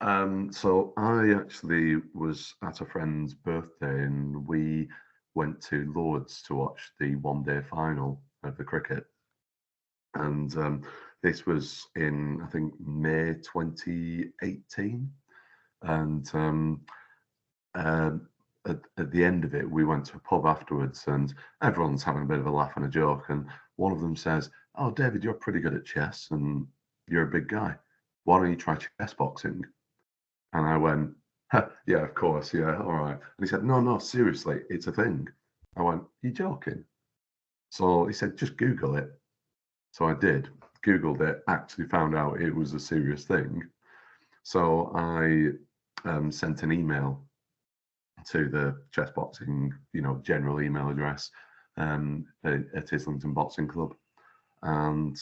So I actually was at a friend's birthday and we went to Lords to watch the one-day final of the cricket. And this was in, I think, May 2018. And at the end of it, we went to a pub afterwards and everyone's having a bit of a laugh and a joke. And one of them says, "Oh, David, you're pretty good at chess and you're a big guy. Why don't you try chess boxing?" And I went, "Huh, yeah, of course, yeah, all right." And he said, "No, no, seriously, it's a thing." I went, "You joking?" So he said, "Just Google it." So I did, Googled it, actually found out it was a serious thing. So I sent an email to the Chessboxing, general email address at Islington Boxing Club, and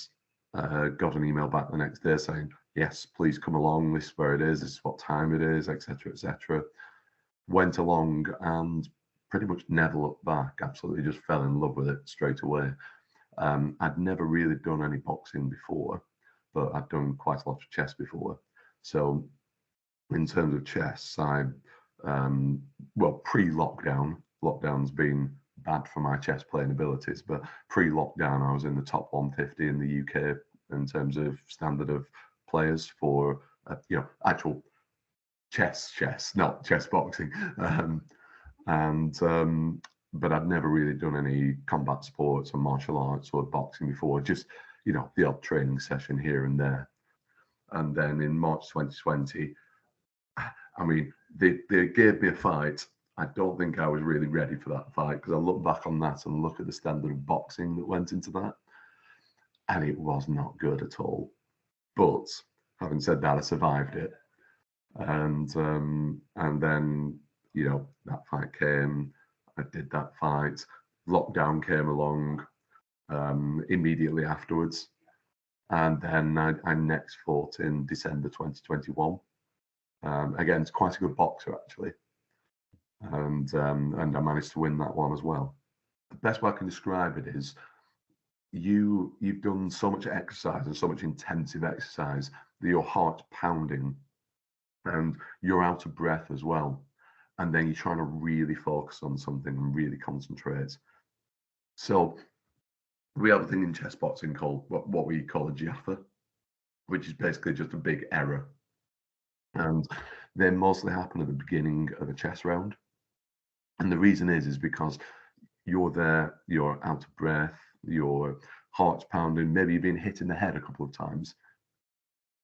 got an email back the next day saying, "Yes, please come along. This is where it is. This is what time it is, etc., etc." Went along and pretty much never looked back. Absolutely, just fell in love with it straight away. I'd never really done any boxing before, but I'd done quite a lot of chess before. So, in terms of chess, well, lockdown's been bad for my chess playing abilities, but pre-lockdown, I was in the top 150 in the UK in terms of standard of players for, actual chess, not chess boxing. But I'd never really done any combat sports or martial arts or boxing before, just, the odd training session here and there. And then in March 2020, I mean, they gave me a fight. I don't think I was really ready for that fight because I look back on that and look at the standard of boxing that went into that, and it was not good at all. But having said that, I survived it, and then that fight came. I did that fight. Lockdown came along immediately afterwards, and then I next fought in December 2021 against quite a good boxer actually, and I managed to win that one as well. The best way I can describe it is you've done so much exercise and so much intensive exercise that your heart's pounding and you're out of breath as well, and then you're trying to really focus on something and really concentrate. So we have a thing in chess boxing called what we call a Jaffa, which is basically just a big error, and they mostly happen at the beginning of a chess round. And the reason is because you're there, you're out of breath, your heart's pounding, maybe you've been hit in the head a couple of times,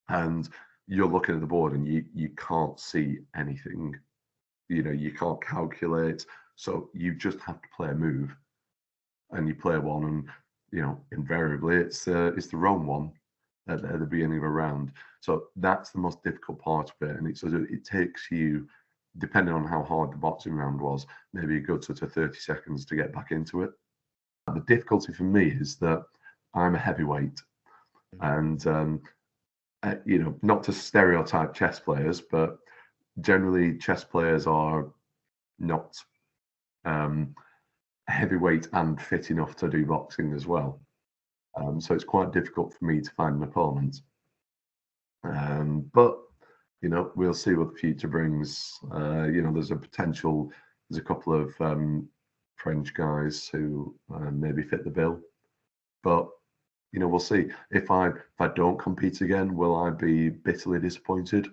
and you're looking at the board and you can't see anything. You can't calculate, so you just have to play a move, and you play one, and invariably it's the wrong one at the beginning of a round. So that's the most difficult part of it, and it takes you, depending on how hard the boxing round was, maybe a good sort of 30 seconds to get back into it. The difficulty for me is that I'm a heavyweight, and not to stereotype chess players, but generally chess players are not heavyweight and fit enough to do boxing as well. So it's quite difficult for me to find an opponent. But we'll see what the future brings. There's a couple of French guys who maybe fit the bill, but we'll see. If I don't compete again, will I be bitterly disappointed?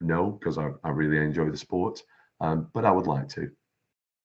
No, because I really enjoy the sport, but I would like to.